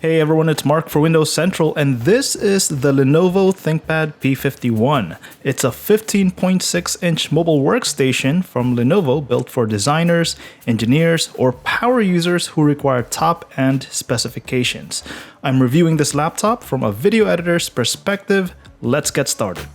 Hey everyone, it's Mark for Windows Central, and this is the Lenovo ThinkPad P51. It's a 15.6-inch mobile workstation from Lenovo built for designers, engineers, or power users who require top-end specifications. I'm reviewing this laptop from a video editor's perspective. Let's get started.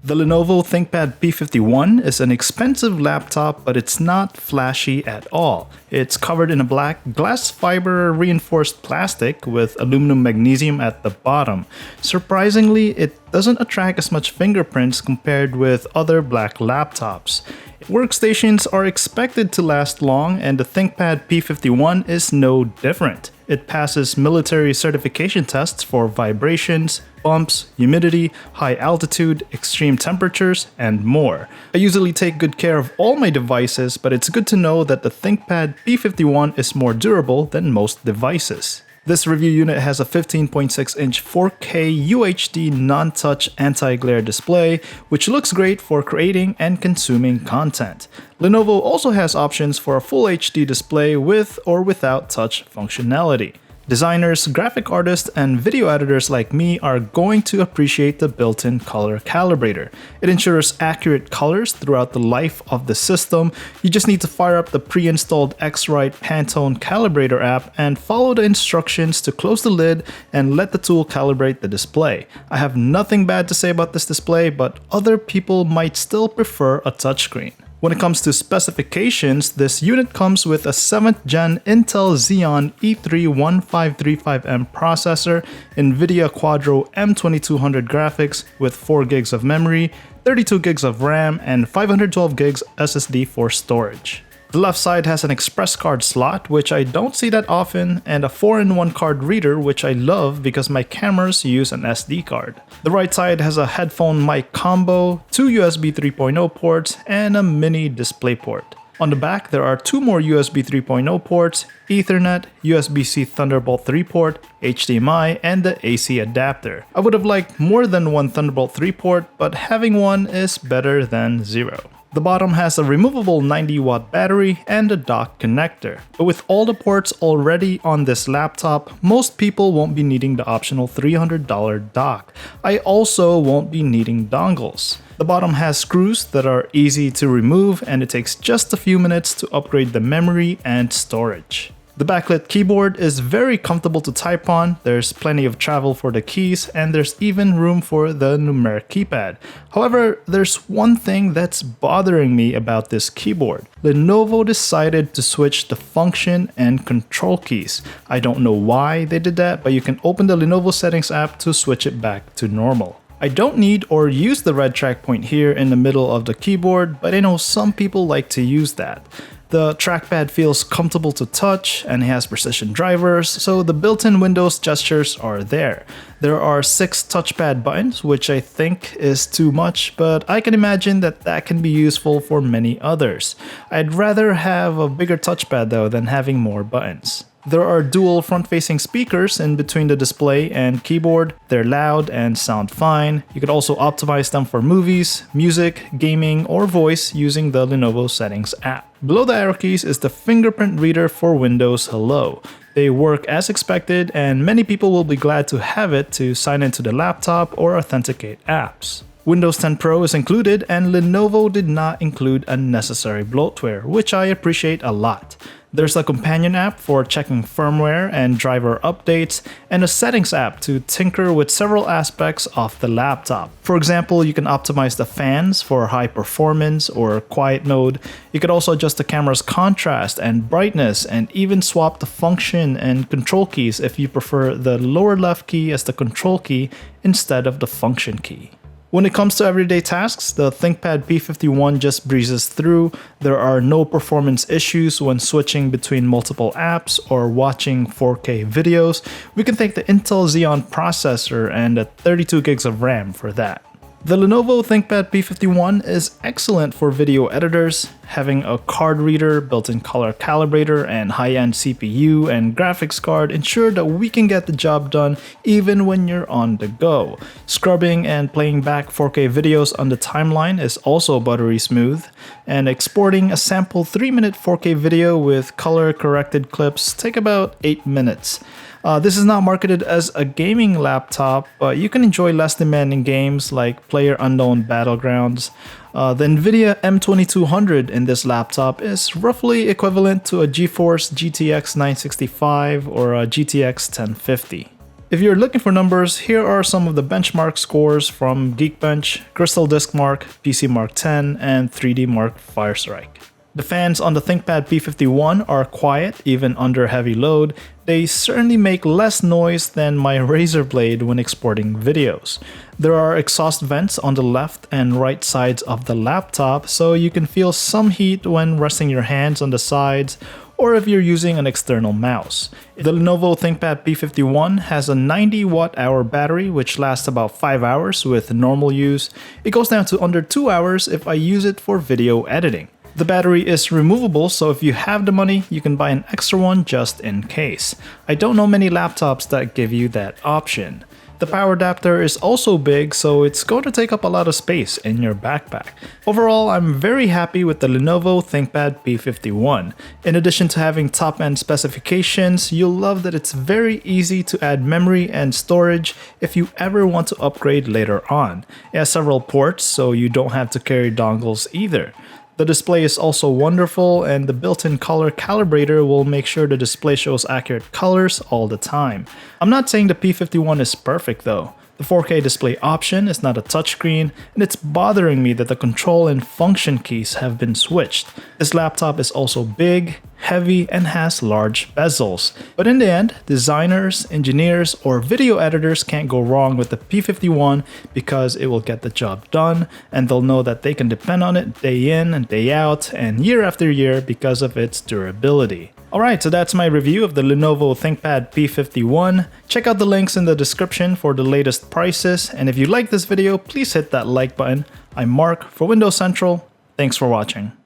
The Lenovo ThinkPad P51 is an expensive laptop, but it's not flashy at all. It's covered in a black glass fiber reinforced plastic with aluminum magnesium at the bottom. Surprisingly, it doesn't attract as much fingerprints compared with other black laptops. Workstations are expected to last long, and the ThinkPad P51 is no different. It passes military certification tests for vibrations, bumps, humidity, high altitude, extreme temperatures, and more. I usually take good care of all my devices, but it's good to know that the ThinkPad P51 is more durable than most devices. This review unit has a 15.6-inch 4K UHD non-touch anti-glare display, which looks great for creating and consuming content. Lenovo also has options for a full HD display with or without touch functionality. Designers, graphic artists, and video editors like me are going to appreciate the built-in color calibrator. It ensures accurate colors throughout the life of the system. You just need to fire up the pre-installed X-Rite Pantone Calibrator app and follow the instructions to close the lid and let the tool calibrate the display. I have nothing bad to say about this display, but other people might still prefer a touchscreen. When it comes to specifications, this unit comes with a 7th gen Intel Xeon E3-1535M processor, NVIDIA Quadro M2200 graphics with 4 gigs of memory, 32 gigs of RAM, and 512 gigs SSD for storage. The left side has an express card slot, which I don't see that often, and a 4-in-1 card reader, which I love because my cameras use an SD card. The right side has a headphone mic combo, 2 USB 3.0 ports, and a mini DisplayPort. On the back, there are 2 more USB 3.0 ports, Ethernet, USB-C Thunderbolt 3 port, HDMI, and the AC adapter. I would have liked more than one Thunderbolt 3 port, but having one is better than 0. The bottom has a removable 90-watt battery and a dock connector. But with all the ports already on this laptop, most people won't be needing the optional $300 dock. I also won't be needing dongles. The bottom has screws that are easy to remove, and it takes just a few minutes to upgrade the memory and storage. The backlit keyboard is very comfortable to type on, there's plenty of travel for the keys, and there's even room for the numeric keypad. However, there's one thing that's bothering me about this keyboard. Lenovo decided to switch the function and control keys. I don't know why they did that, but you can open the Lenovo settings app to switch it back to normal. I don't need or use the red track point here in the middle of the keyboard, but I know some people like to use that. The trackpad feels comfortable to touch and it has precision drivers, so the built-in Windows gestures are there. There are 6 touchpad buttons, which I think is too much, but I can imagine that can be useful for many others. I'd rather have a bigger touchpad though than having more buttons. There are dual front-facing speakers in between the display and keyboard. They're loud and sound fine. You could also optimize them for movies, music, gaming, or voice using the Lenovo settings app. Below the arrow keys is the fingerprint reader for Windows Hello. They work as expected, and many people will be glad to have it to sign into the laptop or authenticate apps. Windows 10 Pro is included, and Lenovo did not include unnecessary bloatware, which I appreciate a lot. There's a companion app for checking firmware and driver updates, and a settings app to tinker with several aspects of the laptop. For example, you can optimize the fans for high performance or quiet mode. You could also adjust the camera's contrast and brightness, and even swap the function and control keys if you prefer the lower left key as the control key instead of the function key. When it comes to everyday tasks, the ThinkPad P51 just breezes through. There are no performance issues when switching between multiple apps or watching 4K videos. We can thank the Intel Xeon processor and the 32 gigs of RAM for that. The Lenovo ThinkPad P51 is excellent for video editors. Having a card reader, built-in color calibrator, and high-end CPU and graphics card ensure that we can get the job done even when you're on the go. Scrubbing and playing back 4K videos on the timeline is also buttery smooth, and exporting a sample 3-minute 4K video with color-corrected clips take about 8 minutes. This is not marketed as a gaming laptop, but you can enjoy less demanding games like PlayerUnknown Battlegrounds. The NVIDIA M2200 in this laptop is roughly equivalent to a GeForce GTX 965 or a GTX 1050. If you're looking for numbers, here are some of the benchmark scores from Geekbench, Crystal Disk Mark, PC Mark 10, and 3D Mark Firestrike. The fans on the ThinkPad P51 are quiet even under heavy load. They certainly make less noise than my Razer Blade when exporting videos. There are exhaust vents on the left and right sides of the laptop, so you can feel some heat when resting your hands on the sides or if you're using an external mouse. The Lenovo ThinkPad P51 has a 90 watt-hour battery which lasts about 5 hours with normal use. It goes down to under 2 hours if I use it for video editing. The battery is removable, so if you have the money, you can buy an extra one just in case. I don't know many laptops that give you that option. The power adapter is also big, so it's going to take up a lot of space in your backpack. Overall, I'm very happy with the Lenovo ThinkPad P51. In addition to having top-end specifications, you'll love that it's very easy to add memory and storage if you ever want to upgrade later on. It has several ports, so you don't have to carry dongles either. The display is also wonderful, and the built-in color calibrator will make sure the display shows accurate colors all the time. I'm not saying the P51 is perfect though. The 4K display option is not a touchscreen, and it's bothering me that the control and function keys have been switched. This laptop is also big, heavy, and has large bezels. But in the end, designers, engineers, or video editors can't go wrong with the P51 because it will get the job done, and they'll know that they can depend on it day in and day out and year after year because of its durability. Alright, so that's my review of the Lenovo ThinkPad P51. Check out the links in the description for the latest prices, and if you like this video, please hit that like button. I'm Mark for Windows Central. Thanks for watching.